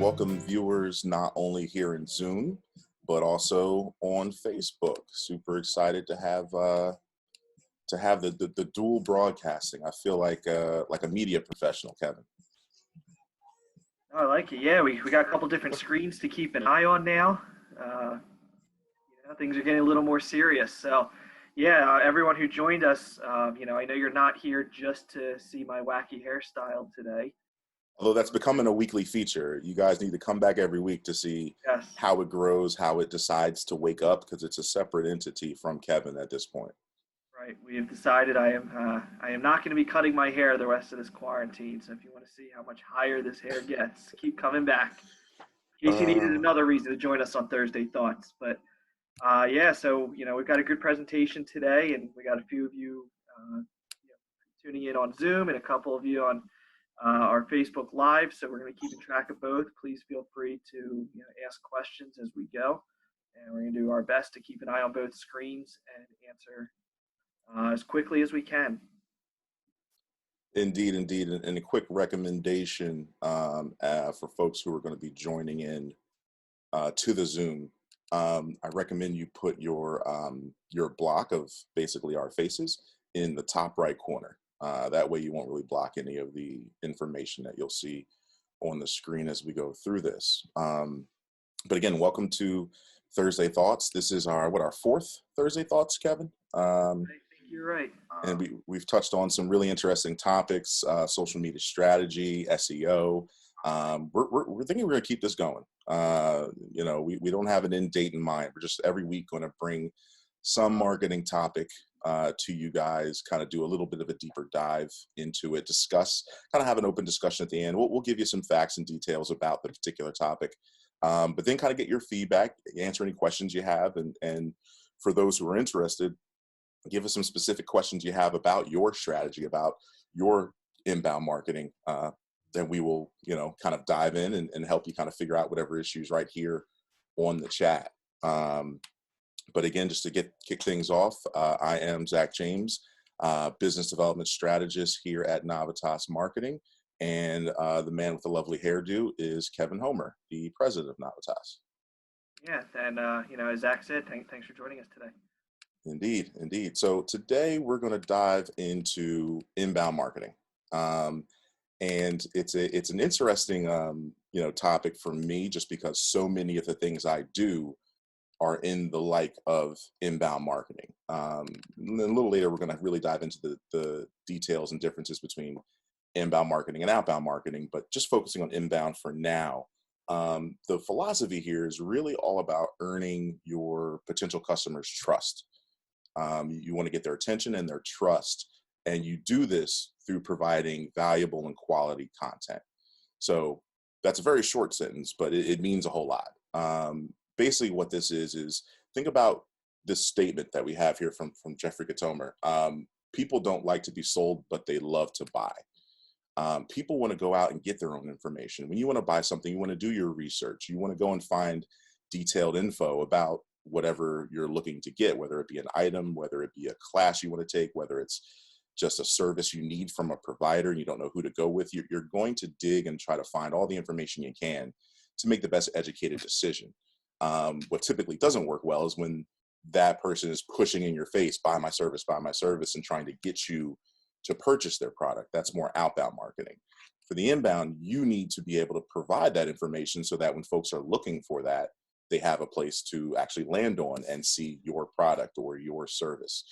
welcome viewers not only here in Zoom, but also on Facebook. Super excited to have the dual broadcasting. I feel like a media professional, Kevin. Oh, I like it. Yeah, we got a couple different screens to keep an eye on now. Things are getting a little more serious. So, yeah, everyone who joined us, I know you're not here just to see my wacky hairstyle today. Although that's becoming a weekly feature. You guys need to come back every week to see how it grows, how it decides to wake up, because it's a separate entity from Kevin at this point. Right. We have decided I am not going to be cutting my hair the rest of this quarantine. So if you want to see how much higher this hair gets, keep coming back. In case you needed another reason to join us on Thursday Thoughts. But so we've got a good presentation today, and we got a few of you tuning in on Zoom, and a couple of you on our Facebook Live. So we're going to keep track of both. Please feel free to ask questions as we go, and we're going to do our best to keep an eye on both screens and answer as quickly as we can. Indeed. And a quick recommendation for folks who are going to be joining in to the Zoom. I recommend you put your block of basically our faces in the top right corner. That way you won't really block any of the information that you'll see on the screen as we go through this. But again, welcome to Thursday Thoughts. This is our fourth Thursday Thoughts, Kevin. I think you're right. And we've touched on some really interesting topics, social media strategy, SEO. We're thinking we're going to keep this going. We don't have an end date in mind. We're just every week going to bring some marketing topic to you guys, kind of do a little bit of a deeper dive into it, discuss, kind of have an open discussion at the end. We'll give you some facts and details about the particular topic, but then kind of get your feedback, answer any questions you have, and for those who are interested, give us some specific questions you have about your strategy, about your inbound marketing. Then we will, kind of dive in and help you kind of figure out whatever issues right here on the chat. But again, just to kick things off, I am Zack James, business development strategist here at Navitas Marketing. And the man with the lovely hairdo is Kevin Homer, the president of Navitas. Yeah, and as Zack said, thanks for joining us today. Indeed. So today we're going to dive into inbound marketing. And it's an interesting, topic for me, just because so many of the things I do are in the like of inbound marketing. And then a little later, we're going to really dive into the details and differences between inbound marketing and outbound marketing, but just focusing on inbound for now. The philosophy here is really all about earning your potential customers' trust. You want to get their attention and their trust, and you do this through providing valuable and quality content. So that's a very short sentence, but it means a whole lot. Basically what this is think about this statement that we have here from Jeffrey Katomer. People don't like to be sold, but they love to buy. People want to go out and get their own information. When you want to buy something, you want to do your research. You want to go and find detailed info about whatever you're looking to get, whether it be an item, whether it be a class you want to take, whether it's just a service you need from a provider and you don't know who to go with. You're going to dig and try to find all the information you can to make the best educated decision. What typically doesn't work well is when that person is pushing in your face, buy my service, and trying to get you to purchase their product. That's more outbound marketing. For the inbound, you need to be able to provide that information so that when folks are looking for that, they have a place to actually land on and see your product or your service.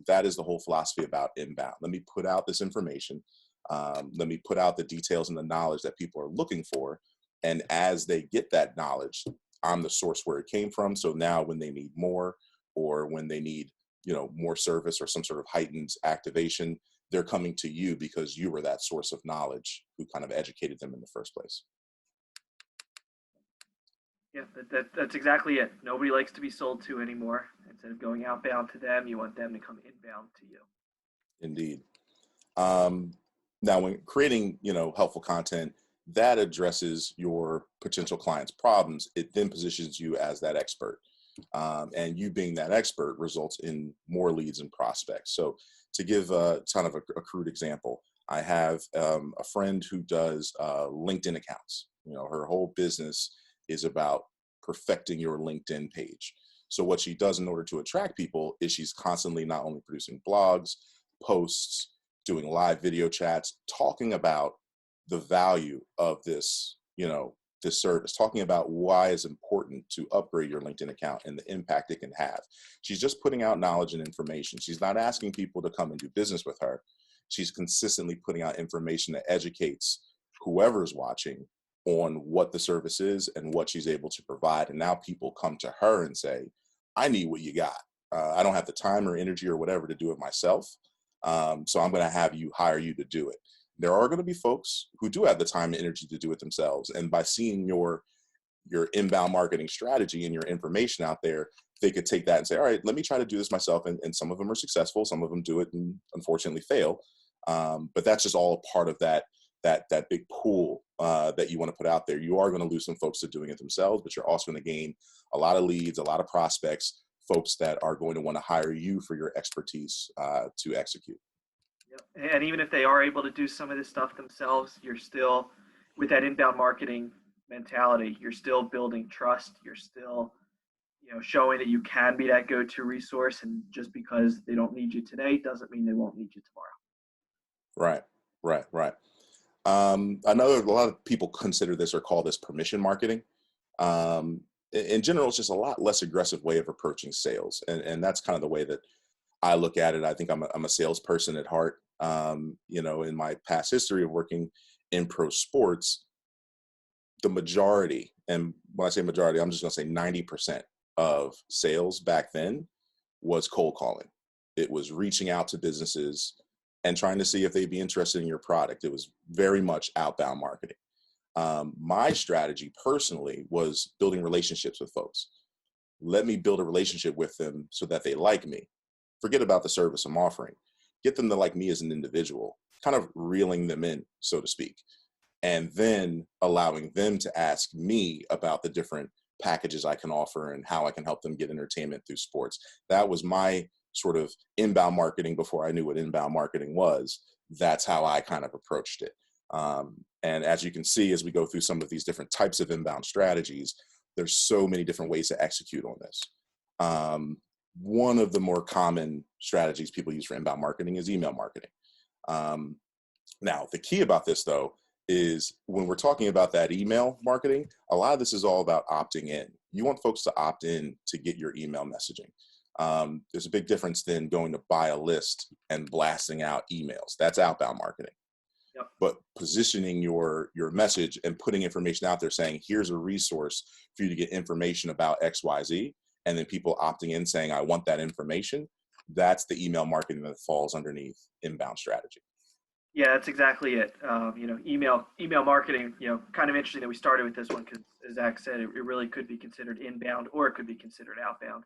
That is the whole philosophy about inbound. Let me put out this information. Let me put out the details and the knowledge that people are looking for. And as they get that knowledge, I'm the source where it came from. So now when they need more, or when they need, more service or some sort of heightened activation, they're coming to you because you were that source of knowledge who kind of educated them in the first place. Yeah, that's exactly it. Nobody likes to be sold to anymore. Instead of going outbound to them, you want them to come inbound to you. Indeed. Now, when creating, helpful content that addresses your potential client's problems, it then positions you as that expert. And you being that expert results in more leads and prospects. So to give kind of a crude example, I have a friend who does LinkedIn accounts. You know, her whole business is about perfecting your LinkedIn page. So what she does in order to attract people is she's constantly not only producing blogs, posts, doing live video chats, talking about the value of this, you know, this service, talking about why it's important to upgrade your LinkedIn account and the impact it can have. She's just putting out knowledge and information. She's not asking people to come and do business with her. She's consistently putting out information that educates whoever's watching on what the service is and what she's able to provide. And now people come to her and say, I need what you got. I don't have the time or energy or whatever to do it myself. So I'm going to have you hire you to do it. There are going to be folks who do have the time and energy to do it themselves. And by seeing your inbound marketing strategy and your information out there, they could take that and say, all right, let me try to do this myself. And some of them are successful. Some of them do it and unfortunately fail. But that's just all a part of that big pool that you want to put out there. You are going to lose some folks to doing it themselves, but you're also going to gain a lot of leads, a lot of prospects, folks that are going to want to hire you for your expertise to execute. Yep. And even if they are able to do some of this stuff themselves, you're still, with that inbound marketing mentality, you're still building trust. You're still, showing that you can be that go-to resource. And just because they don't need you today doesn't mean they won't need you tomorrow. Right. I know a lot of people consider this or call this permission marketing. In general, it's just a lot less aggressive way of approaching sales. And that's kind of the way that I look at it. I think I'm a salesperson at heart. In my past history of working in pro sports, the majority, and when I say majority, I'm just going to say 90% of sales back then was cold calling. It was reaching out to businesses and trying to see if they'd be interested in your product. It was very much outbound marketing. My strategy personally was building relationships with folks. Let me build a relationship with them so that they like me. Forget about the service I'm offering. Get them to like me as an individual, kind of reeling them in, so to speak, and then allowing them to ask me about the different packages I can offer and how I can help them get entertainment through sports. That was my sort of inbound marketing before I knew what inbound marketing was. That's how I kind of approached it. And as you can see, as we go through some of these different types of inbound strategies, there's so many different ways to execute on this. One of the more common strategies people use for inbound marketing is email marketing. Now, the key about this, though, is when we're talking about that email marketing, a lot of this is all about opting in. You want folks to opt in to get your email messaging. There's a big difference than going to buy a list and blasting out emails. That's outbound marketing. Yep. But positioning your message and putting information out there saying, here's a resource for you to get information about XYZ, and then people opting in saying, I want that information, that's the email marketing that falls underneath inbound strategy. Yeah, that's exactly it. Email marketing, kind of interesting that we started with this one because, as Zach said, it really could be considered inbound or it could be considered outbound.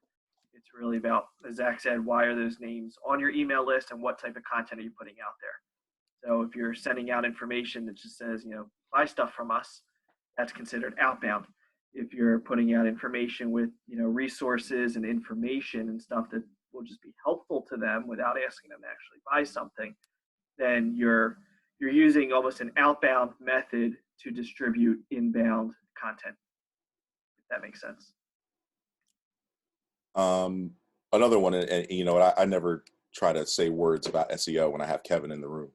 It's really about, as Zach said, why are those names on your email list and what type of content are you putting out there? So if you're sending out information that just says, buy stuff from us, that's considered outbound. If you're putting out information with, resources and information and stuff that will just be helpful to them without asking them to actually buy something, then you're using almost an outbound method to distribute inbound content, if that makes sense. Another one, and I never try to say words about SEO when I have Kevin in the room.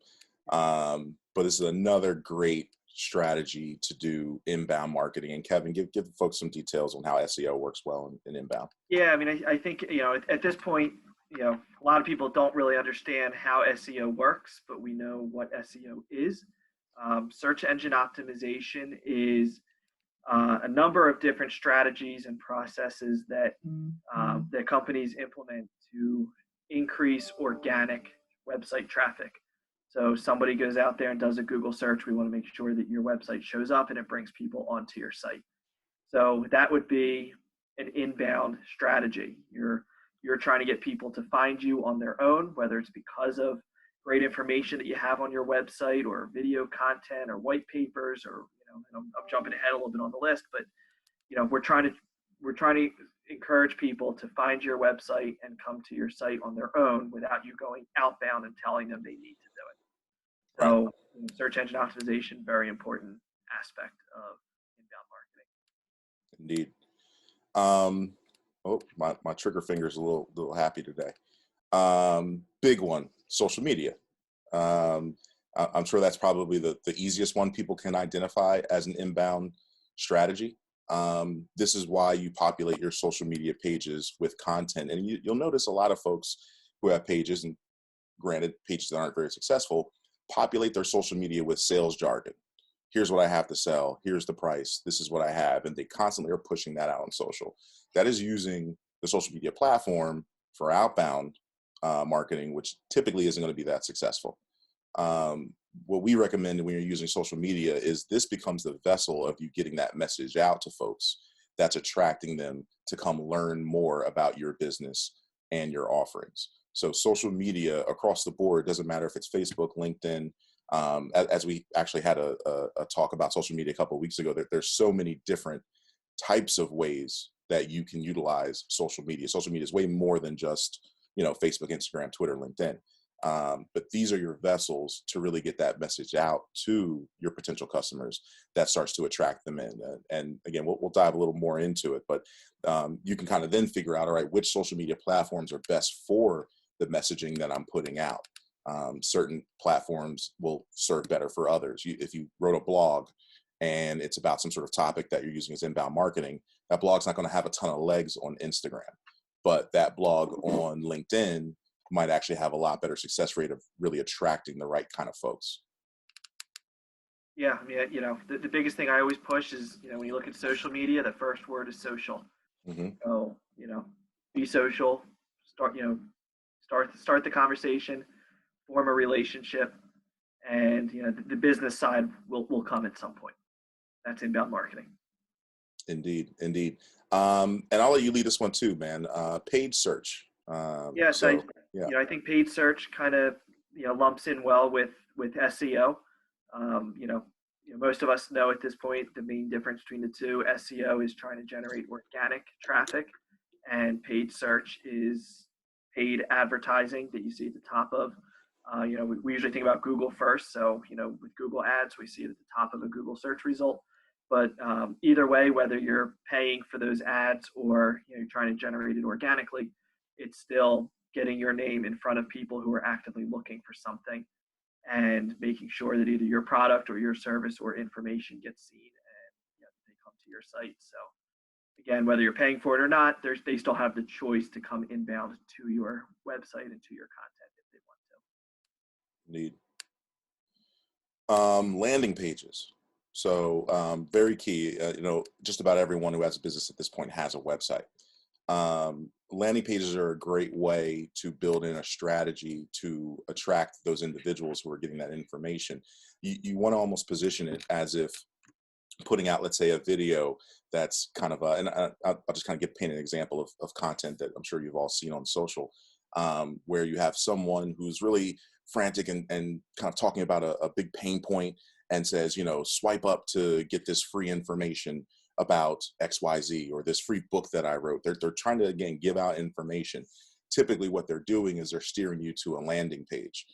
But this is another great strategy to do inbound marketing. And Kevin, give folks some details on how SEO works well in inbound. Yeah, I mean, I think, at this point, a lot of people don't really understand how SEO works, but we know what SEO is. Search engine optimization is a number of different strategies and processes that companies implement to increase organic website traffic. So somebody goes out there and does a Google search. We want to make sure that your website shows up and it brings people onto your site. So that would be an inbound strategy. You're trying to get people to find you on their own, whether it's because of great information that you have on your website or video content or white papers or, and I'm jumping ahead a little bit on the list, but, we're trying to encourage people to find your website and come to your site on their own without you going outbound and telling them they need to do it. So search engine optimization, very important aspect Indeed. Um, oh, my trigger finger's a little happy today. Big one, social media. I'm sure that's probably the easiest one people can identify as an inbound strategy. This is why you populate your social media pages with content. And you'll notice a lot of folks who have pages, and granted, pages that aren't very successful, populate their social media with sales jargon. Here's what I have to sell. Here's the price. This is what I have. And they constantly are pushing that out on social. That is using the social media platform for outbound marketing, which typically isn't going to be that successful. What we recommend when you're using social media is this becomes the vessel of you getting that message out to folks that's attracting them to come learn more about your business and your offerings. So social media across the board, doesn't matter if it's Facebook, LinkedIn, as we actually had a talk about social media a couple of weeks ago, there's so many different types of ways that you can utilize social media. Social media is way more than just, Facebook, Instagram, Twitter, LinkedIn. But these are your vessels to really get that message out to your potential customers that starts to attract them in. And again, we'll dive a little more into it, but you can kind of then figure out, all right, which social media platforms are best for the messaging that I'm putting out. Certain platforms will serve better for others. If you wrote a blog and it's about some sort of topic that you're using as inbound marketing, that blog's not going to have a ton of legs on Instagram, but that blog on LinkedIn might actually have a lot better success rate of really attracting the right kind of folks. Yeah, I mean, the biggest thing I always push is, when you look at social media, the first word is social. Mm-hmm. So, be social, start the conversation, form a relationship, and the business side will come at some point. That's inbound marketing. Indeed. And I'll let you lead this one too, man. Paid search. Yes, I think paid search kind of lumps in well with SEO. Most of us know at this point the main difference between the two. SEO is trying to generate organic traffic, and paid search is paid advertising that you see at the top of. We usually think about Google first. So, with Google ads, we see it at the top of a Google search result. But either way, whether you're paying for those ads or you're trying to generate it organically, it's still getting your name in front of people who are actively looking for something and making sure that either your product or your service or information gets seen and they come to your site. So again, whether you're paying for it or not, they still have the choice to come inbound to your website and to your content if they want to. Indeed. Landing pages. So very key. Just about everyone who has a business at this point has a website. Landing pages are a great way to build in a strategy to attract those individuals who are getting that information. You want to almost position it as if putting out, let's say, a video that's kind of and I'll just kind of paint an example of content that I'm sure you've all seen on social, where you have someone who's really frantic and kind of talking about a big pain point and says, swipe up to get this free information about XYZ or this free book that I wrote. They're trying to, again, give out information. Typically what they're doing is they're steering you to a landing page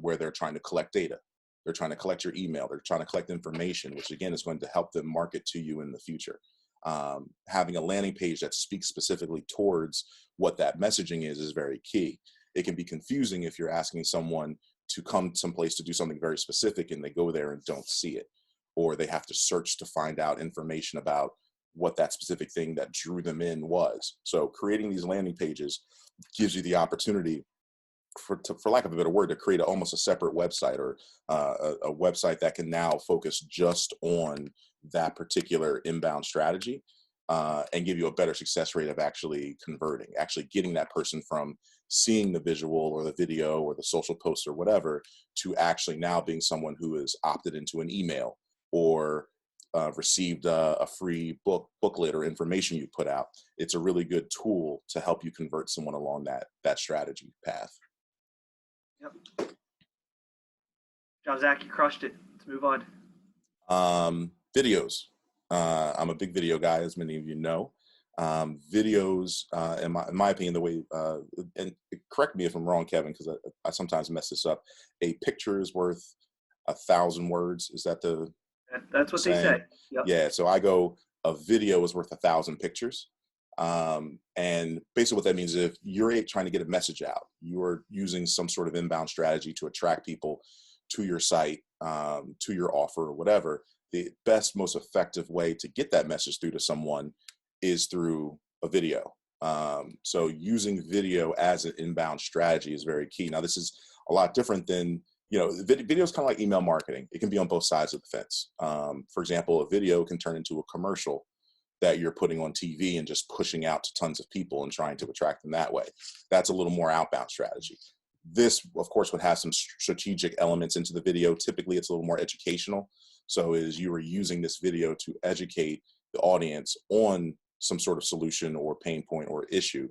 where they're trying to collect data. They're trying to collect your email. They're trying to collect information, which again is going to help them market to you in the future. Having a landing page that speaks specifically towards what that messaging is very key. It can be confusing if you're asking someone to come someplace to do something very specific and they go there and don't see it, or they have to search to find out information about what that specific thing that drew them in was. So creating these landing pages gives you the opportunity, for lack of a better word, to create almost a separate website or a website that can now focus just on that particular inbound strategy and give you a better success rate of actually converting, actually getting that person from seeing the visual or the video or the social post or whatever to actually now being someone who is opted into an email or received a free booklet or information you put out. It's a really good tool to help you convert someone along that strategy path. Yep. John, Zack, you crushed it. Let's move on. Videos. I'm a big video guy, as many of you know. Videos, in my opinion, the way, and correct me if I'm wrong, Kevin, because I sometimes mess this up. A picture is worth 1,000 words. Is that the That's what saying? they say. Yep. Yeah. So I go a video is worth 1,000 pictures. And basically what that means is if you're trying to get a message out, you're using some sort of inbound strategy to attract people to your site, to your offer or whatever, the best, most effective way to get that message through to someone is through a video. So using video as an inbound strategy is very key. Now, this is a lot different than, video is kind of like email marketing. It can be on both sides of the fence. For example, a video can turn into a commercial that you're putting on TV and just pushing out to tons of people and trying to attract them that way. That's a little more outbound strategy. This, of course, would have some strategic elements into the video. Typically, it's a little more educational. So is you are using this video to educate the audience on some sort of solution or pain point or issue.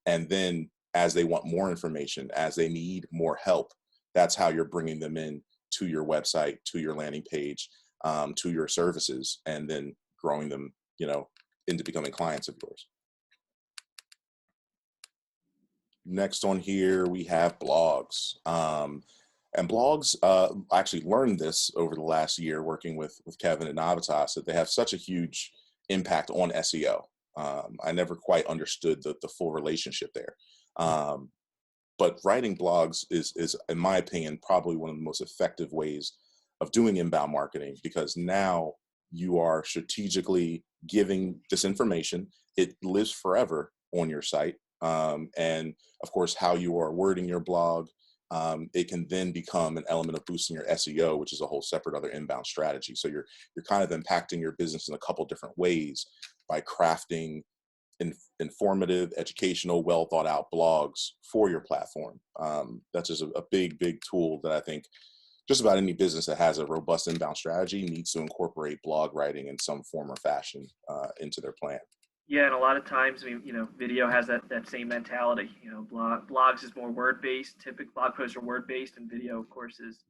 And then as they want more information, as they need more help, that's how you're bringing them in to your website, to your landing page, to your services, and then growing them, into becoming clients of yours. Next on here, we have blogs. And blogs, I actually learned this over the last year working with Kevin at Navitas, that they have such a huge impact on SEO. I never quite understood the full relationship there. But writing blogs is, in my opinion, probably one of the most effective ways of doing inbound marketing, because now you are strategically giving this information. It lives forever on your site. And of course, how you are wording your blog, it can then become an element of boosting your SEO, which is a whole separate other inbound strategy. So you're kind of impacting your business in a couple different ways by crafting informative, educational, well thought out blogs for your platform. That's just a big tool that I think just about any business that has a robust inbound strategy needs to incorporate blog writing in some form or fashion into their plan. Yeah, and a lot of times, video has that same mentality. Blogs is more word-based. Typical blog posts are word-based, and video, of course, is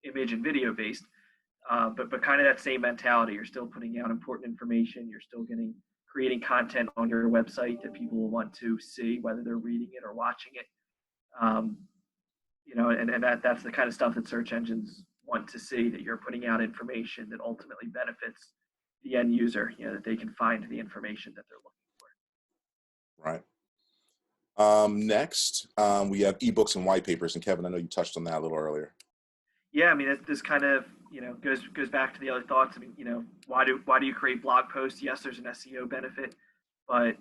image and video-based. But kind of that same mentality. You're still putting out important information. You're still creating content on your website that people will want to see, whether they're reading it or watching it. And that's the kind of stuff that search engines want to see, that you're putting out information that ultimately benefits the end user, that they can find the information that they're looking for. Right. Next, we have ebooks and white papers. And Kevin, I know you touched on that a little earlier. Yeah, this kind of, goes back to the other thoughts. Why do you create blog posts? Yes, there's an SEO benefit, but,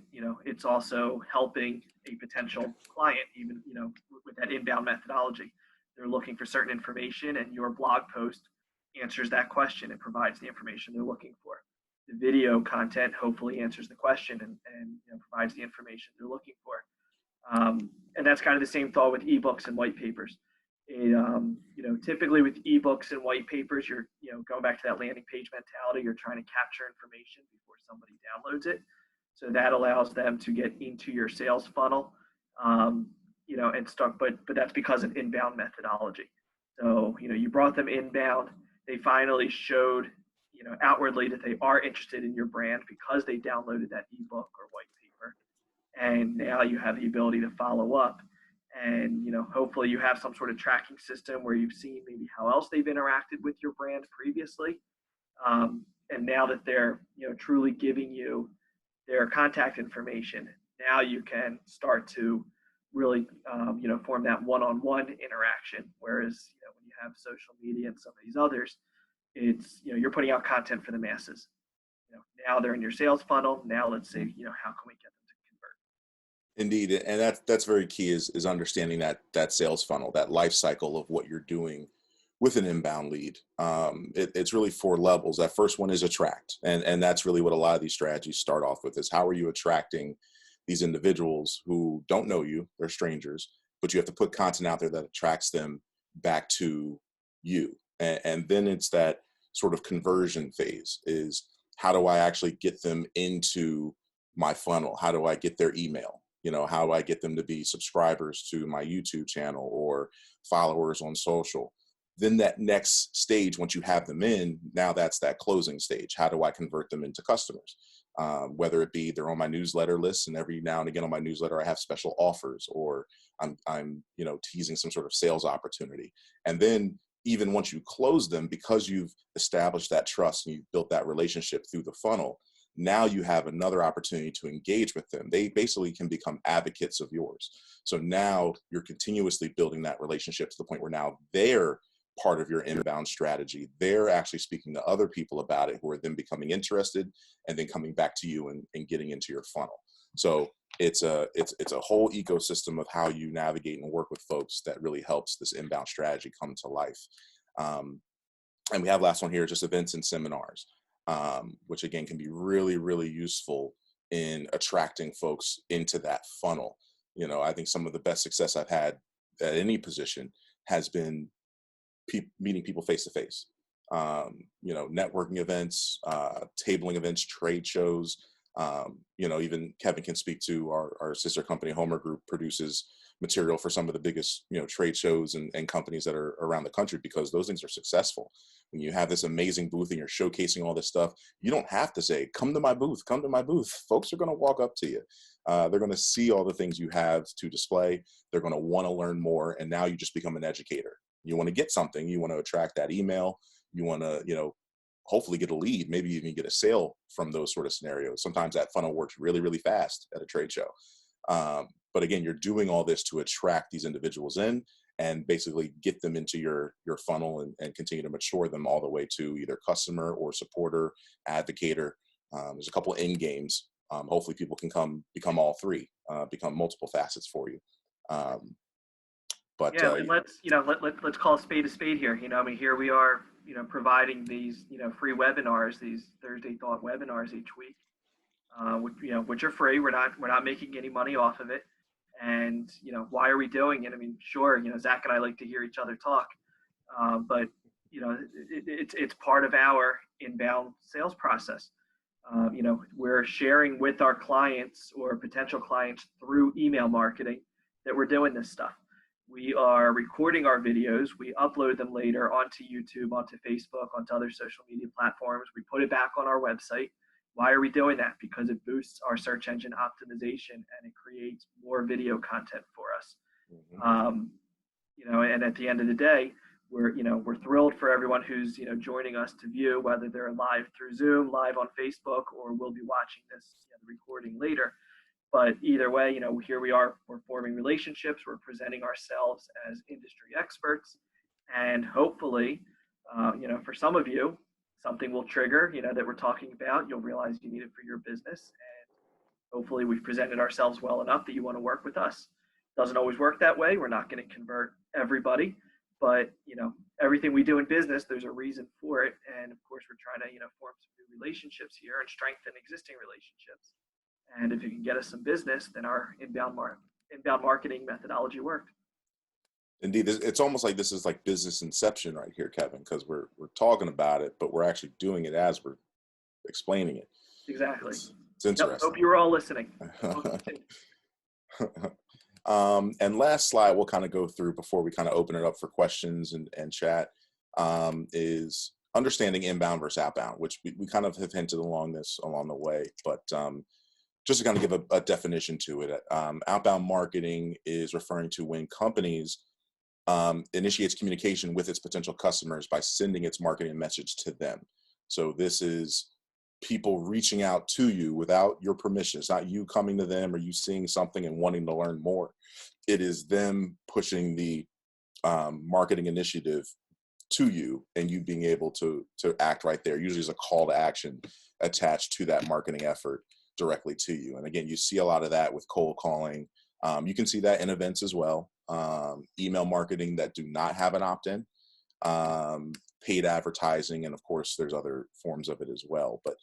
it's also helping a potential client, even, with that inbound methodology. They're looking for certain information, and your blog post answers that question and provides the information they're looking for. The video content hopefully answers the question and provides the information they're looking for. And that's kind of the same thought with ebooks and white papers. Typically with ebooks and white papers, you're, going back to that landing page mentality, you're trying to capture information before somebody downloads it. So that allows them to get into your sales funnel, and start, but that's because of inbound methodology. So, you brought them inbound, they finally showed, outwardly that they are interested in your brand because they downloaded that ebook or white paper. And now you have the ability to follow up. And, hopefully you have some sort of tracking system where you've seen maybe how else they've interacted with your brand previously. And now that they're, truly giving you their contact information, now you can start to really, form that one-on-one interaction. Whereas, when you have social media and some of these others, it's, you're putting out content for the masses. Now they're in your sales funnel. Now let's see, how can we get them to convert? Indeed, and that's very key is understanding that sales funnel, that life cycle of what you're doing with an inbound lead. It's really 4 levels. That first one is attract, and that's really what a lot of these strategies start off with, is how are you attracting these individuals who don't know you, they're strangers, but you have to put content out there that attracts them back to you. And then it's that sort of conversion phase, is how do I actually get them into my funnel? How do I get their email? How do I get them to be subscribers to my YouTube channel or followers on social? Then that next stage, once you have them in, now that's that closing stage. How do I convert them into customers? Whether it be they're on my newsletter list, and every now and again on my newsletter I have special offers, or I'm teasing some sort of sales opportunity. And then even once you close them, because you've established that trust and you've built that relationship through the funnel, now you have another opportunity to engage with them. They basically can become advocates of yours. So now you're continuously building that relationship to the point where now they're part of your inbound strategy. They're actually speaking to other people about it, who are then becoming interested and then coming back to you and getting into your funnel. So it's a whole ecosystem of how you navigate and work with folks that really helps this inbound strategy come to life. And we have last one here, just events and seminars, which again can be really, really useful in attracting folks into that funnel. You know, I think some of the best success I've had at any position has been meeting people face to face. You know, networking events, tabling events, trade shows. You know, even Kevin can speak to our sister company, Homer Group, produces material for some of the biggest, you know, trade shows and companies that are around the country, because those things are successful. When you have this amazing booth and you're showcasing all this stuff, you don't have to say, come to my booth, come to my booth. Folks are going to walk up to you. They're going to see all the things you have to display. They're going to want to learn more. And now you just become an educator. You want to get something, you want to attract that email. You want to, you know, hopefully get a lead, maybe even get a sale from those sort of scenarios. Sometimes that funnel works really, really fast at a trade show. But again, you're doing all this to attract these individuals in and basically get them into your funnel and continue to mature them all the way to either customer or supporter, advocator. There's a couple of end games. Hopefully people can become all three, become multiple facets for you. But yeah, and let's call a spade here. You know, I mean, here we are, you know, providing these, you know, free webinars, these Thursday Thought webinars each week, which are free. We're not making any money off of it. And, you know, why are we doing it? I mean, sure, you know, Zack and I like to hear each other talk, but, you know, it's part of our inbound sales process. You know, we're sharing with our clients or potential clients through email marketing that we're doing this stuff. We are recording our videos. We upload them later onto YouTube, onto Facebook, onto other social media platforms. We put it back on our website. Why are we doing that? Because it boosts our search engine optimization and it creates more video content for us. Mm-hmm. You know, and at the end of the day, we're thrilled for everyone who's, you know, joining us to view, whether they're live through Zoom, live on Facebook, or will be watching this, you know, recording later. But either way, you know, here we are, we're forming relationships, we're presenting ourselves as industry experts, and hopefully, you know, for some of you, something will trigger, you know, that we're talking about. You'll realize you need it for your business, and hopefully we've presented ourselves well enough that you want to work with us. Doesn't always work that way. We're not going to convert everybody, but, you know, everything we do in business, there's a reason for it. And of course, we're trying to, you know, form some new relationships here and strengthen existing relationships. And if you can get us some business, then our inbound marketing methodology worked. Indeed, it's almost like this is like business inception right here, Kevin, because we're talking about it, but we're actually doing it as we're explaining it. Exactly. It's interesting. Hope you were all listening. And last slide we'll kind of go through before we kind of open it up for questions and chat, is understanding inbound versus outbound, which we kind of have hinted along the way, but just to kind of give a definition to it. Outbound marketing is referring to when companies initiates communication with its potential customers by sending its marketing message to them. So this is people reaching out to you without your permission. It's not you coming to them or you seeing something and wanting to learn more. It is them pushing the marketing initiative to you and you being able to act right there. Usually there's a call to action attached to that marketing effort directly to you. And again, you see a lot of that with cold calling. You can see that in events as well. Email marketing that do not have an opt-in, paid advertising, and of course there's other forms of it as well. But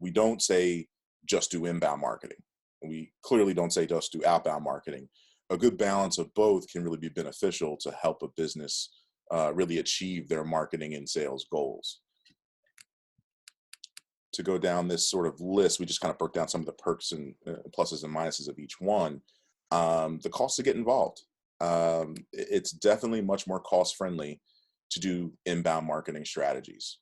we don't say just do inbound marketing. We clearly don't say just do outbound marketing. A good balance of both can really be beneficial to help a business really achieve their marketing and sales goals. To go down this sort of list, we just kind of broke down some of the perks and pluses and minuses of each one. The cost to get involved. It's definitely much more cost friendly to do inbound marketing strategies.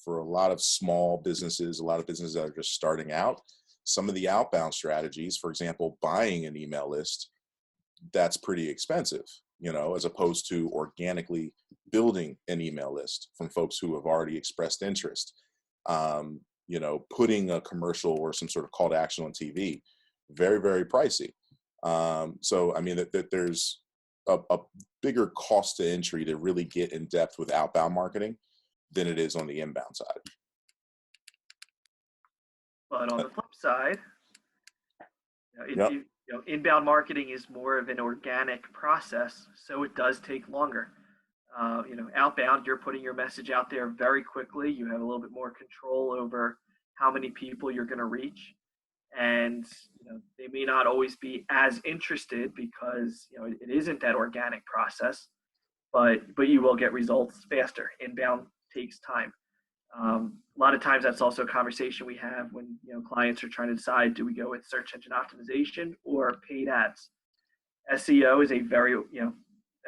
For a lot of small businesses, a lot of businesses that are just starting out, some of the outbound strategies, for example, buying an email list, that's pretty expensive. as opposed to organically building an email list from folks who have already expressed interest. Putting a commercial or some sort of call to action on TV, very, very pricey. So, I mean, that there's a bigger cost to entry to really get in depth with outbound marketing than it is on the inbound side. But on the flip side, Yep. inbound marketing is more of an organic process, so it does take longer. Outbound, you're putting your message out there very quickly. You have a little bit more control over how many people you're going to reach, and they may not always be as interested because it isn't that organic process, but you will get results faster. Inbound takes time. A lot of times that's also a conversation we have when clients are trying to decide, do we go with search engine optimization or paid ads? SEO is a very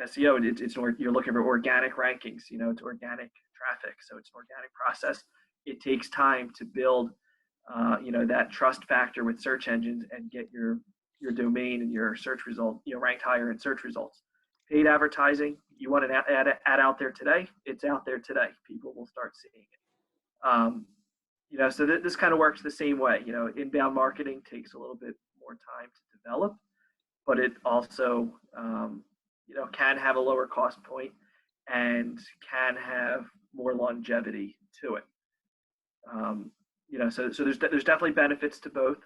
SEO, you're looking for organic rankings, it's organic traffic, so it's an organic process. It takes time to build that trust factor with search engines and get your domain and your search result ranked higher in search results. Paid advertising, you want an ad out there today, it's out there today. People will start seeing it. So this kind of works the same way. Inbound marketing takes a little bit more time to develop, but it also can have a lower cost point and can have more longevity to it. So there's definitely benefits to both.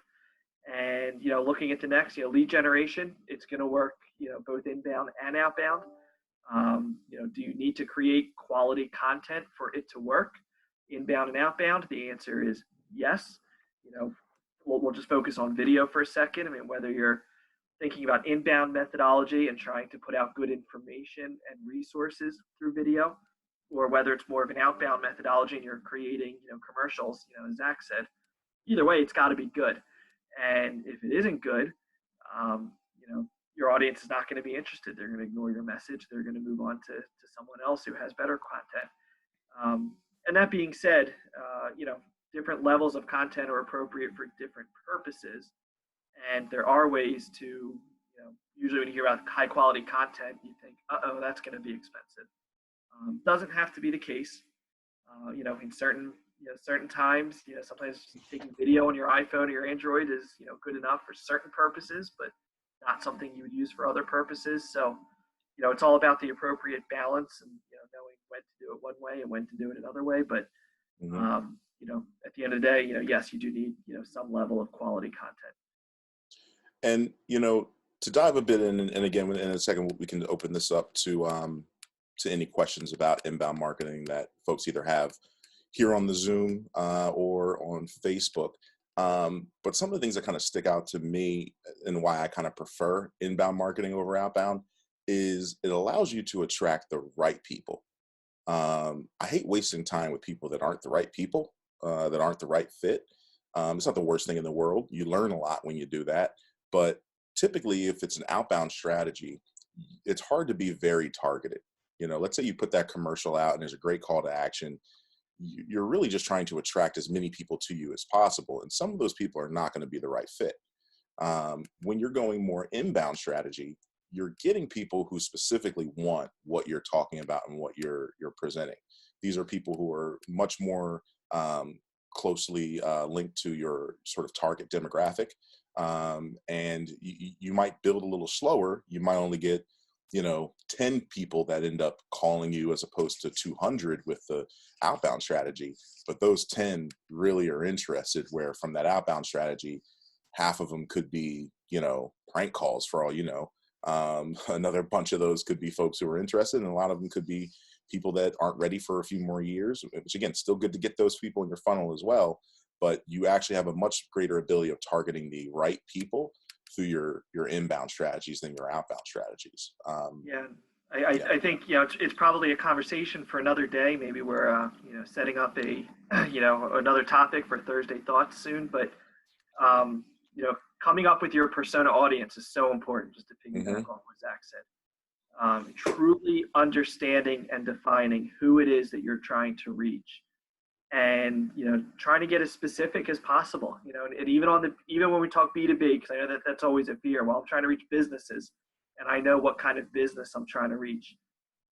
And looking at the next, lead generation, it's going to work both inbound and outbound. Do you need to create quality content for it to work, inbound and outbound? The answer is yes. We'll just focus on video for a second. I mean, whether you're thinking about inbound methodology and trying to put out good information and resources through video, or whether it's more of an outbound methodology and you're creating, commercials, as Zack said, either way, it's got to be good. And if it isn't good, your audience is not going to be interested. They're going to ignore your message. They're going to move on to someone else who has better content. And that being said, different levels of content are appropriate for different purposes. And there are ways to, usually when you hear about high quality content, you think, that's going to be expensive. Doesn't have to be the case. In certain times, sometimes taking video on your iPhone or your Android is, good enough for certain purposes, but not something you would use for other purposes. So, it's all about the appropriate balance and, knowing when to do it one way and when to do it another way. But, at the end of the day, yes, you do need, some level of quality content. And, to dive a bit in, and again, in a second, we can open this up to any questions about inbound marketing that folks either have here on the Zoom or on Facebook. But some of the things that kind of stick out to me and why I kind of prefer inbound marketing over outbound is it allows you to attract the right people. I hate wasting time with people that aren't the right people, that aren't the right fit. It's not the worst thing in the world. You learn a lot when you do that. But typically, if it's an outbound strategy, it's hard to be very targeted. Let's say you put that commercial out and there's a great call to action. You're really just trying to attract as many people to you as possible. And some of those people are not going to be the right fit. When you're going more inbound strategy, you're getting people who specifically want what you're talking about and what you're presenting. These are people who are much more closely linked to your sort of target demographic. And you might build a little slower. You might only get 10 people that end up calling you as opposed to 200 with the outbound strategy. But those 10 really are interested, where from that outbound strategy, half of them could be, prank calls for all you know. Another bunch of those could be folks who are interested, and a lot of them could be people that aren't ready for a few more years, which again, still good to get those people in your funnel as well. But you actually have a much greater ability of targeting the right people through your inbound strategies than your outbound strategies. I think it's probably a conversation for another day. Maybe we're setting up a another topic for Thursday Thoughts soon. But coming up with your persona audience is so important. Just to piggyback on what Zack said, truly understanding and defining who it is that you're trying to reach. And trying to get as specific as possible. And even when we talk B2B, because I know that's always a fear. Well, I'm trying to reach businesses, and I know what kind of business I'm trying to reach.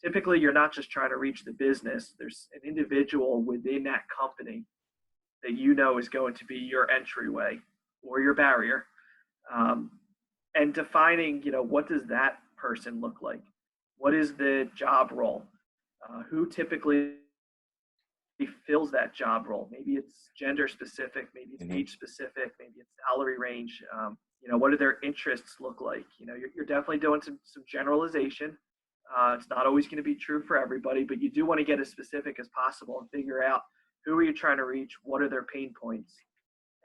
Typically, you're not just trying to reach the business. There's an individual within that company that you know is going to be your entryway or your barrier. Um, and defining, what does that person look like? What is the job role? Who typically fills that job role? Maybe it's gender specific, maybe it's Hmm. age specific, maybe it's salary range. What do their interests look like? You're definitely doing some generalization. It's not always going to be true for everybody, but you do want to get as specific as possible and figure out who are you trying to reach, what are their pain points,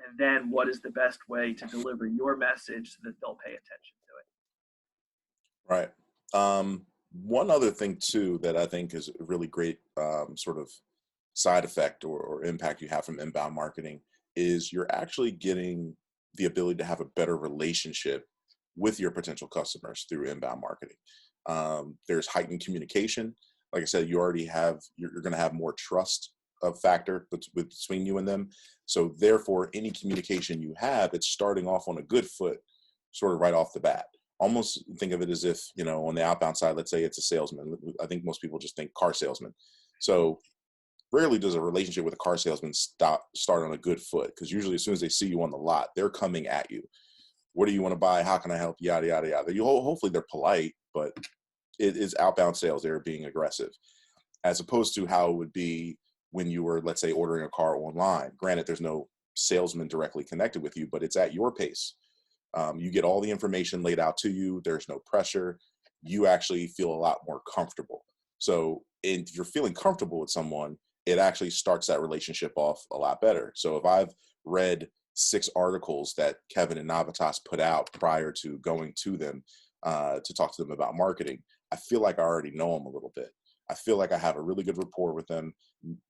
and then what is the best way to deliver your message so that they'll pay attention to it. Right. One other thing too that I think is a really great sort of side effect or impact you have from inbound marketing is you're actually getting the ability to have a better relationship with your potential customers through inbound marketing. There's heightened communication. Like I said, you're going to have more trust factor between you and them. So therefore, any communication you have, it's starting off on a good foot, sort of right off the bat. Almost think of it as if, on the outbound side, let's say it's a salesman. I think most people just think car salesman. So rarely does a relationship with a car salesman start on a good foot, because usually as soon as they see you on the lot, they're coming at you. What do you want to buy? How can I help? Yada, yada, yada. Hopefully they're polite, but it is outbound sales. They're being aggressive, as opposed to how it would be when you were, let's say, ordering a car online. Granted, there's no salesman directly connected with you, but it's at your pace. You get all the information laid out to you. There's no pressure. You actually feel a lot more comfortable. So if you're feeling comfortable with someone, it actually starts that relationship off a lot better. So if I've read 6 articles that Kevin and Navitas put out prior to going to them to talk to them about marketing, I feel like I already know them a little bit. I feel like I have a really good rapport with them.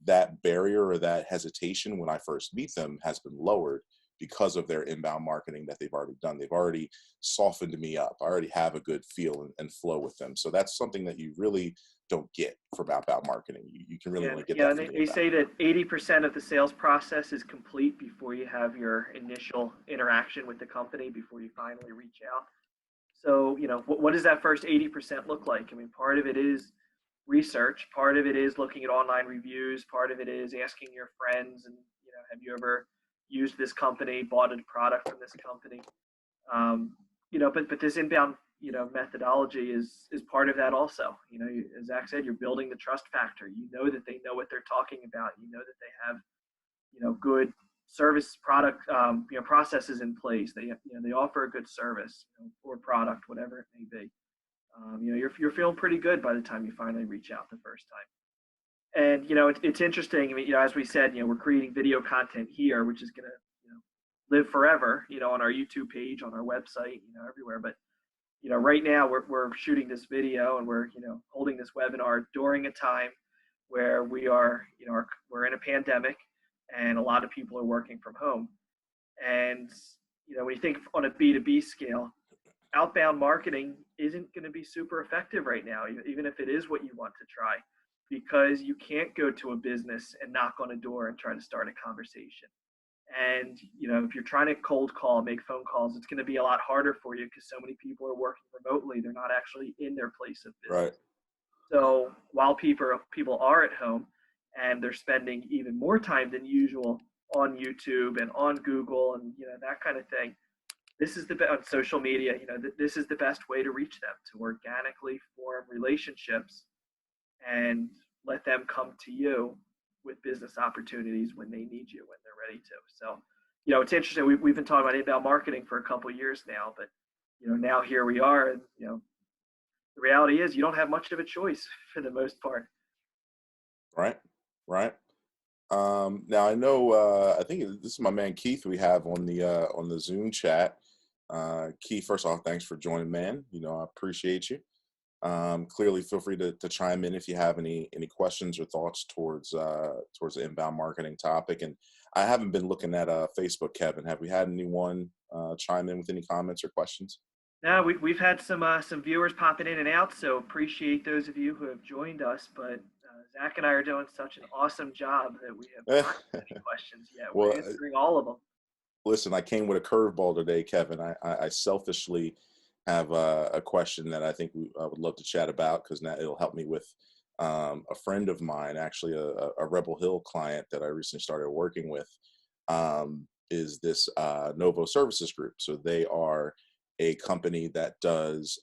That barrier or that hesitation when I first meet them has been lowered because of their inbound marketing that they've already done. They've already softened me up. I already have a good feel and flow with them. So that's something that you really don't get from outbound marketing. You can really Yeah, only get yeah, that and from the they inbound. say that 80% of the sales process is complete before you have your initial interaction with the company, before you finally reach out. So, what does that first 80% look like? I mean, part of it is research, part of it is looking at online reviews, part of it is asking your friends and, have you ever used this company, bought a product from this company? But this inbound, methodology is part of that also. As Zach said, you're building the trust factor. You know that they know what they're talking about. You know that they have, good service product, processes in place. They offer a good service, or product, whatever it may be. You're feeling pretty good by the time you finally reach out the first time. And it's interesting. I mean, as we said, we're creating video content here, which is going to live forever. On our YouTube page, on our website, everywhere. But right now we're shooting this video and we're holding this webinar during a time where we are we're in a pandemic and a lot of people are working from home. And when you think on a B2B scale, outbound marketing isn't going to be super effective right now, even if it is what you want to try, because you can't go to a business and knock on a door and try to start a conversation. And if you're trying to cold call, make phone calls, it's going to be a lot harder for you because so many people are working remotely. They're not actually in their place of business. Right. So while people are at home and they're spending even more time than usual on YouTube and on Google and that kind of thing, this is on social media. This is the best way to reach them, to organically form relationships and let them come to you with business opportunities when they need you, when they're ready to. So, it's interesting. We've been talking about inbound marketing for a couple of years now, but now here we are, and the reality is you don't have much of a choice for the most part. Right. Right. Now I know. I think this is my man Keith. We have on the Zoom chat. Keith, first off, thanks for joining, man. I appreciate you. Clearly, feel free to chime in if you have any questions or thoughts towards the inbound marketing topic. And I haven't been looking at Facebook, Kevin. Have we had anyone chime in with any comments or questions? Now we've had some viewers popping in and out, so appreciate those of you who have joined us. But Zach and I are doing such an awesome job that we have not had any questions yet. Well, We're answering all of them. listen, I came with a curveball today, Kevin. I selfishly have a question that I think I would love to chat about, because now it'll help me with a friend of mine, actually a Rebel Hill client that I recently started working with, is this Novo Services Group. So they are a company that does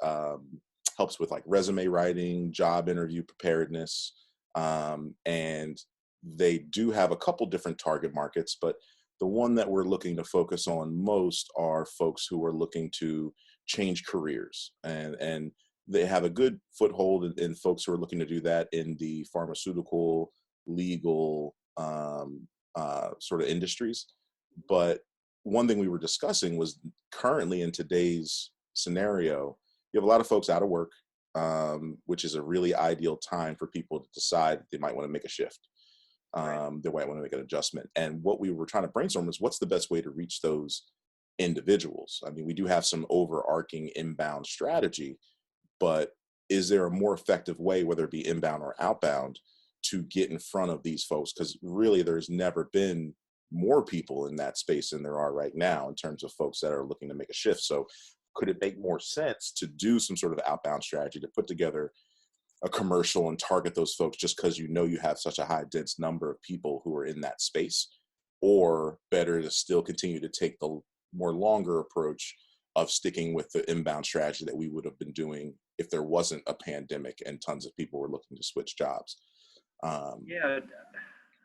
helps with like resume writing, job interview preparedness, and they do have a couple different target markets, but the one that we're looking to focus on most are folks who are looking to change careers, and they have a good foothold in folks who are looking to do that in the pharmaceutical, legal sort of industries. But one thing we were discussing was, currently in today's scenario, you have a lot of folks out of work, which is a really ideal time for people to decide they might want to make a shift. Right. They might want to make an adjustment. And what we were trying to brainstorm is, what's the best way to reach those individuals? I mean, we do have some overarching inbound strategy, but is there a more effective way, whether it be inbound or outbound, to get in front of these folks? Because really, there's never been more people in that space than there are right now in terms of folks that are looking to make a shift. So could it make more sense to do some sort of outbound strategy, to put together a commercial and target those folks, just because you know you have such a high dense number of people who are in that space? Or better to still continue to take the more longer approach of sticking with the inbound strategy that we would have been doing if there wasn't a pandemic and tons of people were looking to switch jobs? um, Yeah,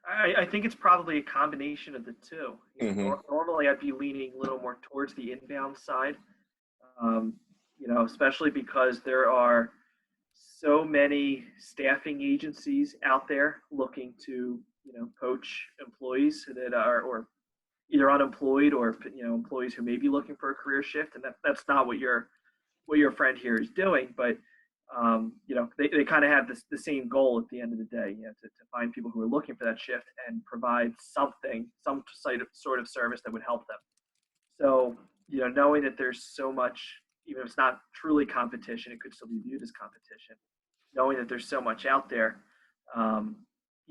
I think it's probably a combination of the two. hmm Normally I'd be leaning a little more towards the inbound side, um, especially because there are so many staffing agencies out there looking to, poach employees that are or either unemployed or employees who may be looking for a career shift, and that's not what your friend here is doing. But they kind of have the same goal at the end of the day, to find people who are looking for that shift and provide something, some sort of service that would help them. So, knowing that there's so much, even if it's not truly competition, it could still be viewed as competition. Knowing that there's so much out there, um,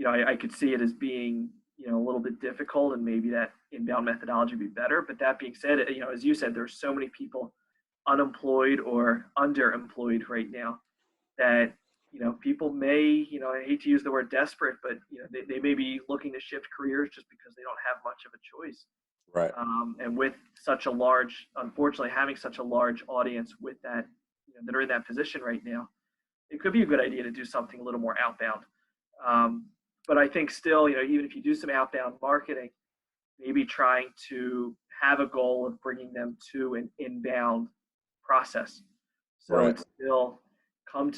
I could see it as being, a little bit difficult, and maybe that inbound methodology would be better. But that being said, as you said, there's so many people unemployed or underemployed right now that, people may, I hate to use the word desperate, but they may be looking to shift careers just because they don't have much of a choice. right. And with such a large, unfortunately, having such a large audience with that, that are in that position right now, it could be a good idea to do something a little more outbound. Um, but I think still, even if you do some outbound marketing, maybe trying to have a goal of bringing them to an inbound process. So Right. it's still come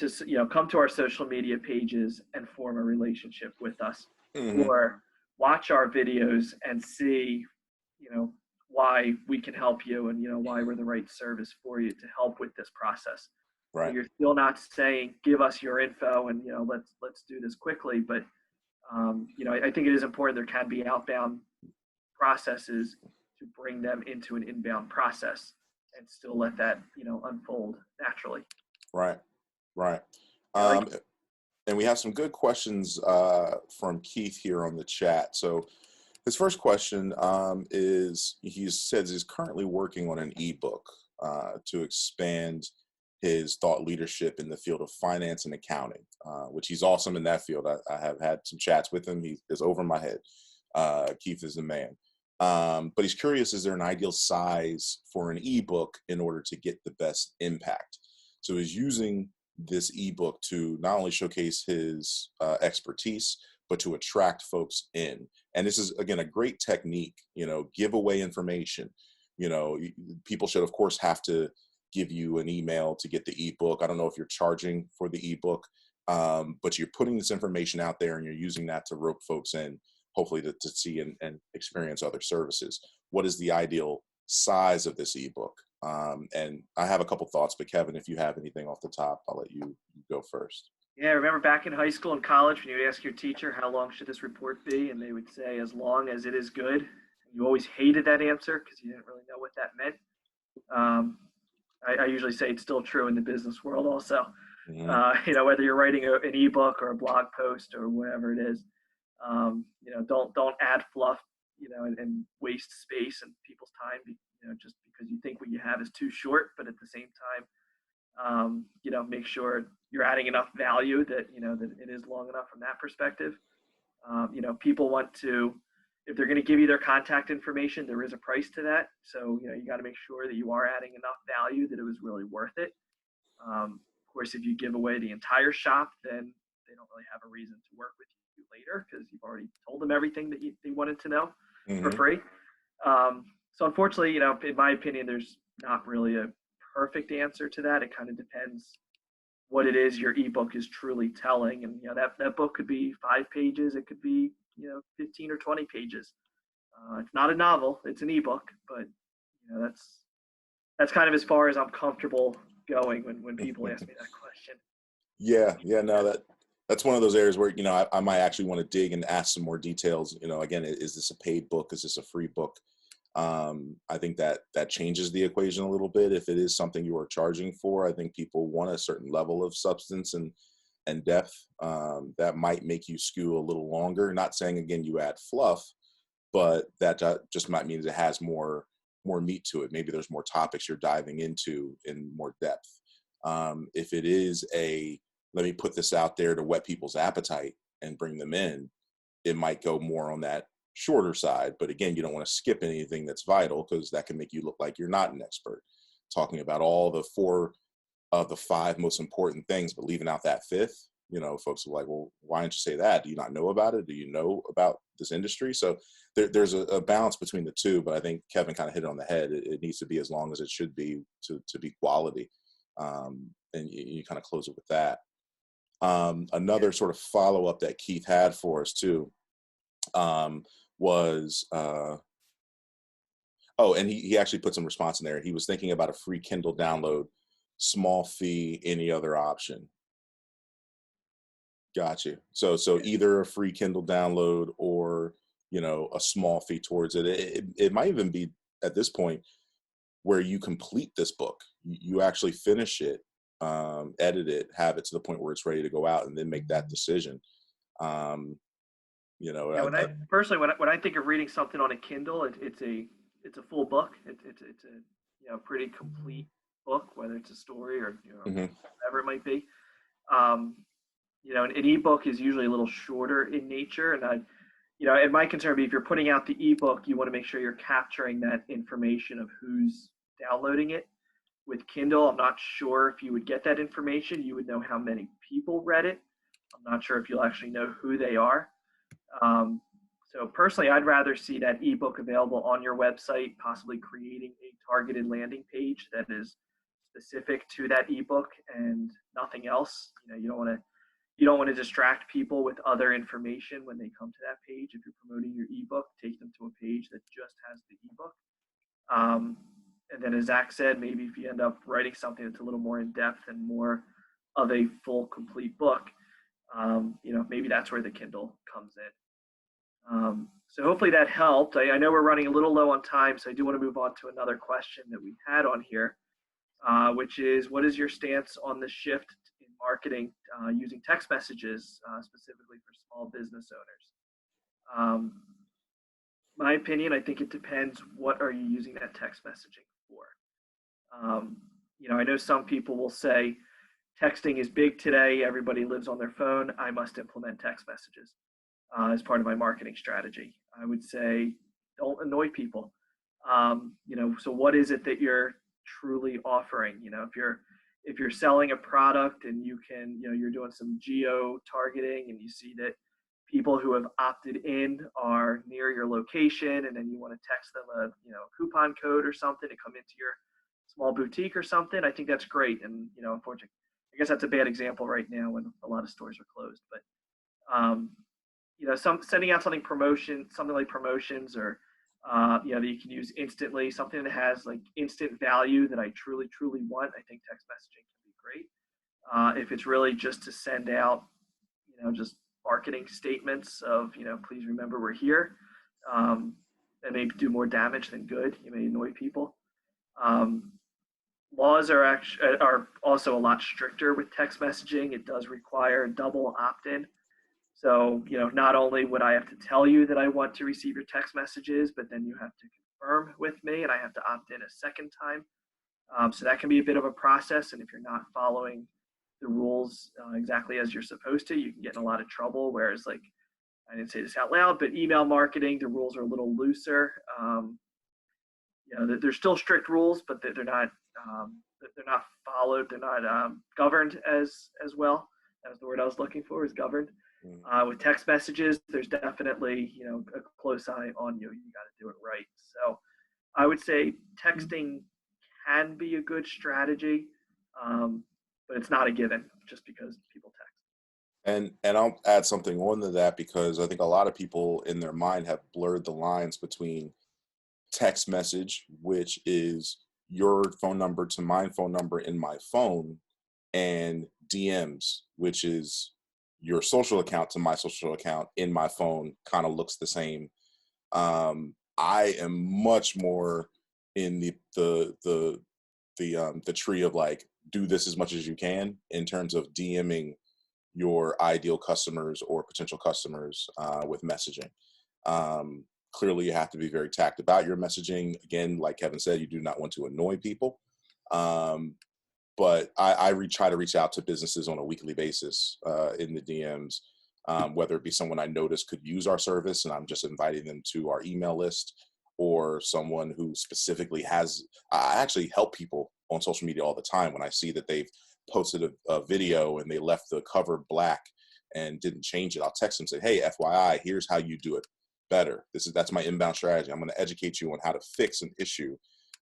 to our social media pages and form a relationship with us, hmm or watch our videos and see, why we can help you, and why we're the right service for you to help with this process. So right. you're still not saying give us your info and let's do this quickly, but I think it is important there can be outbound processes to bring them into an inbound process and still let that unfold naturally. Right. Right. Yeah, like um, and we have some good questions from Keith here on the chat. So his first question is, he says he's currently working on an ebook to expand his thought leadership in the field of finance and accounting, which he's awesome in that field. I have had some chats with him. He is over my head. Keith is the man. But he's curious, is there an ideal size for an ebook in order to get the best impact? So he's using this ebook to not only showcase his expertise, but to attract folks in. And this is, again, a great technique, give away information. People should, of course, have to give you an email to get the ebook. I don't know if you're charging for the ebook, but you're putting this information out there and you're using that to rope folks in, hopefully to see and experience other services. What is the ideal size of this ebook? And I have a couple thoughts, but Kevin, if you have anything off the top, I'll let you go first. Yeah, I remember back in high school and college when you would ask your teacher how long should this report be, and they would say as long as it is good. You always hated that answer because you didn't really know what that meant. Um, I usually say it's still true in the business world also. hmm Whether you're writing an ebook or a blog post or whatever it is, don't add fluff, and waste space and people's time, just because you think what you have is too short. But at the same time, Make sure you're adding enough value that, that it is long enough from that perspective. People want to, if they're going to give you their contact information, there is a price to that. So, you got to make sure that you are adding enough value that it was really worth it. Of course, if you give away the entire shop, then they don't really have a reason to work with you later because you've already told them everything that they wanted to know for Mm-hmm. free. So unfortunately, in my opinion, there's not really a perfect answer to that. It kind of depends what it is your ebook is truly telling. And, that book could be 5 pages. It could be, 15 or 20 pages. It's not a novel, it's an ebook, but, that's kind of as far as I'm comfortable going when people ask me that question. Yeah, no, that's one of those areas where, I might actually want to dig and ask some more details. Again, is this a paid book? Is this a free book? I think that changes the equation a little bit. If it is something you are charging for, I think people want a certain level of substance and depth. That might make you skew a little longer. Not saying, again, you add fluff, but that just might mean it has more meat to it. Maybe there's more topics you're diving into in more depth. If it is let me put this out there to whet people's appetite and bring them in, it might go more on that shorter side. But again, you don't want to skip anything that's vital because that can make you look like you're not an expert. Talking about all the 4 of the 5 most important things, but leaving out that 5th, folks are like, well, why didn't you say that? Do you not know about it? Do you know about this industry? So there's a balance between the two, but I think Kevin kind of hit it on the head. It needs to be as long as it should be to be quality. And you kind of close it with that. Another sort of follow-up that Keith had for us too was, and he actually put some response in there. He was thinking about a free Kindle download, small fee, any other option. Gotcha. So either a free Kindle download or, a small fee towards it. It might even be at this point where you complete this book, you actually finish it, edit it, have it to the point where it's ready to go out, and then make that decision. Yeah, when I think of reading something on a Kindle, it's a full book. It's a pretty complete book, whether it's a story or Mhm. whatever it might be. An ebook is usually a little shorter in nature, and my concern would be if you're putting out the ebook, you want to make sure you're capturing that information of who's downloading it. With Kindle, I'm not sure if you would get that information. You would know how many people read it. I'm not sure if you'll actually know who they are. So personally, I'd rather see that ebook available on your website, possibly creating a targeted landing page that is specific to that ebook and nothing else. You don't want to distract people with other information when they come to that page. If you're promoting your ebook, take them to a page that just has the ebook. And then, as Zack said, maybe if you end up writing something that's a little more in depth and more of a full, complete book, maybe that's where the Kindle comes in. So hopefully that helped. I know we're running a little low on time, so I do want to move on to another question that we had on here, which is, what is your stance on the shift in marketing using text messages, specifically for small business owners? My opinion, I think it depends what are you using that text messaging for. I know some people will say texting is big today. Everybody lives on their phone. I must implement text messages as part of my marketing strategy. I would say don't annoy people. So what is it that you're truly offering? If you're selling a product and you're doing some geo targeting and you see that people who have opted in are near your location, and then you want to text them a coupon code or something to come into your small boutique or something, I think that's great. And unfortunately, I guess that's a bad example right now when a lot of stores are closed. But sending out something like promotions, or that you can use instantly, something that has like instant value that I truly want. I think text messaging can be great. If it's really just to send out, just marketing statements of, please remember we're here, that may do more damage than good. You may annoy people. Laws are also a lot stricter with text messaging. It does require double opt-in. So, not only would I have to tell you that I want to receive your text messages, but then you have to confirm with me and I have to opt in a second time. So that can be a bit of a process. And if you're not following the rules exactly as you're supposed to, you can get in a lot of trouble. Whereas, like, I didn't say this out loud, but email marketing, the rules are a little looser. There's still strict rules, but they're not followed. They're not governed as well. That was the word I was looking for, is governed. With text messages, there's definitely a close eye on you. You got to do it right. So I would say texting can be a good strategy, but it's not a given just because people text. And I'll add something on to that, because I think a lot of people in their mind have blurred the lines between text message, which is your phone number to my phone number in my phone, and DMs, which is your social account to my social account in my phone, kind of looks the same. I am much more in the tree of, like, do this as much as you can in terms of DMing your ideal customers or potential customers with messaging. Clearly, you have to be very tact about your messaging. Again, like Kevin said, you do not want to annoy people. But I try to reach out to businesses on a weekly basis in the DMs, whether it be someone I notice could use our service and I'm just inviting them to our email list, or someone who specifically has. I actually help people on social media all the time when I see that they've posted a video and they left the cover black and didn't change it. I'll text them and say, hey, FYI, here's how you do it better. That's my inbound strategy. I'm going to educate you on how to fix an issue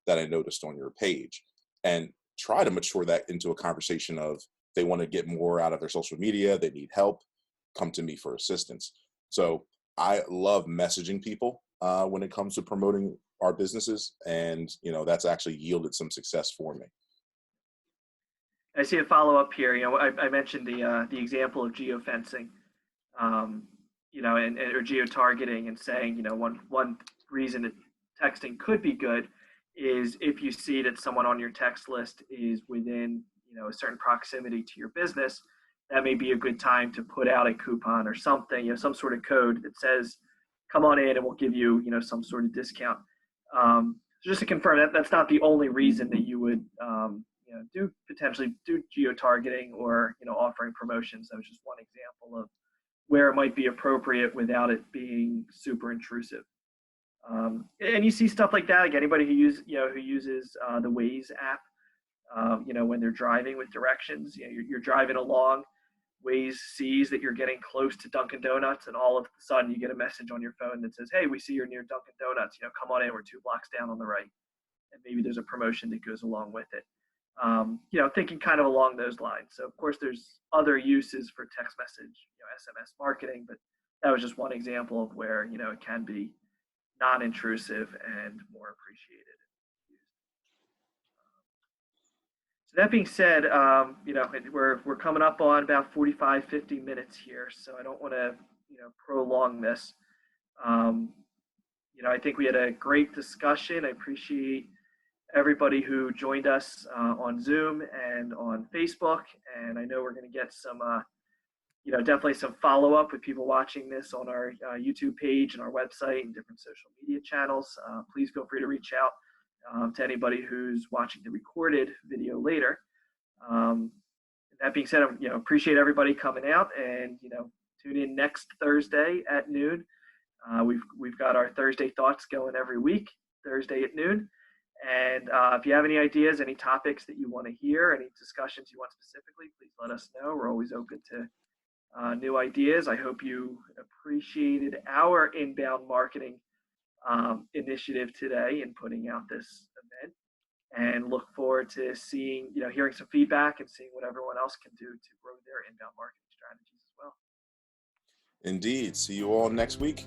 that I noticed on your page, and try to mature that into a conversation of, they want to get more out of their social media, they need help, come to me for assistance. So I love messaging people when it comes to promoting our businesses, and that's actually yielded some success for me. I see a follow up here. I mentioned the example of geofencing, or geo-targeting, and saying, one reason that texting could be good is if you see that someone on your text list is within, a certain proximity to your business, that may be a good time to put out a coupon or something, some sort of code that says, come on in and we'll give you, some sort of discount. Just to confirm that that's not the only reason that you would, potentially do geo-targeting or, offering promotions. That was just one example of where it might be appropriate without it being super intrusive. And you see stuff like that, like anybody who uses the Waze app, when they're driving with directions, you're driving along, Waze sees that you're getting close to Dunkin' Donuts, and all of a sudden you get a message on your phone that says, hey, we see you're near Dunkin' Donuts, come on in, we're 2 blocks down on the right. And maybe there's a promotion that goes along with it. Thinking kind of along those lines. So of course there's other uses for text message, SMS marketing, but that was just one example of where, it can be non-intrusive and more appreciated. So that being said, we're coming up on about 45, 50 minutes here, so I don't want to, prolong this. I think we had a great discussion. I appreciate everybody who joined us on Zoom and on Facebook, and I know we're going to get some, definitely some follow-up with people watching this on our YouTube page and our website and different social media channels. Please feel free to reach out to anybody who's watching the recorded video later. That being said, I appreciate everybody coming out, and tune in next Thursday at noon. We've got our Thursday Thoughts going every week, Thursday at noon. And if you have any ideas, any topics that you want to hear, any discussions you want specifically, please let us know. We're always open to new ideas. I hope you appreciated our inbound marketing initiative today in putting out this event, and look forward to seeing, hearing some feedback and seeing what everyone else can do to grow their inbound marketing strategies as well. Indeed. See you all next week.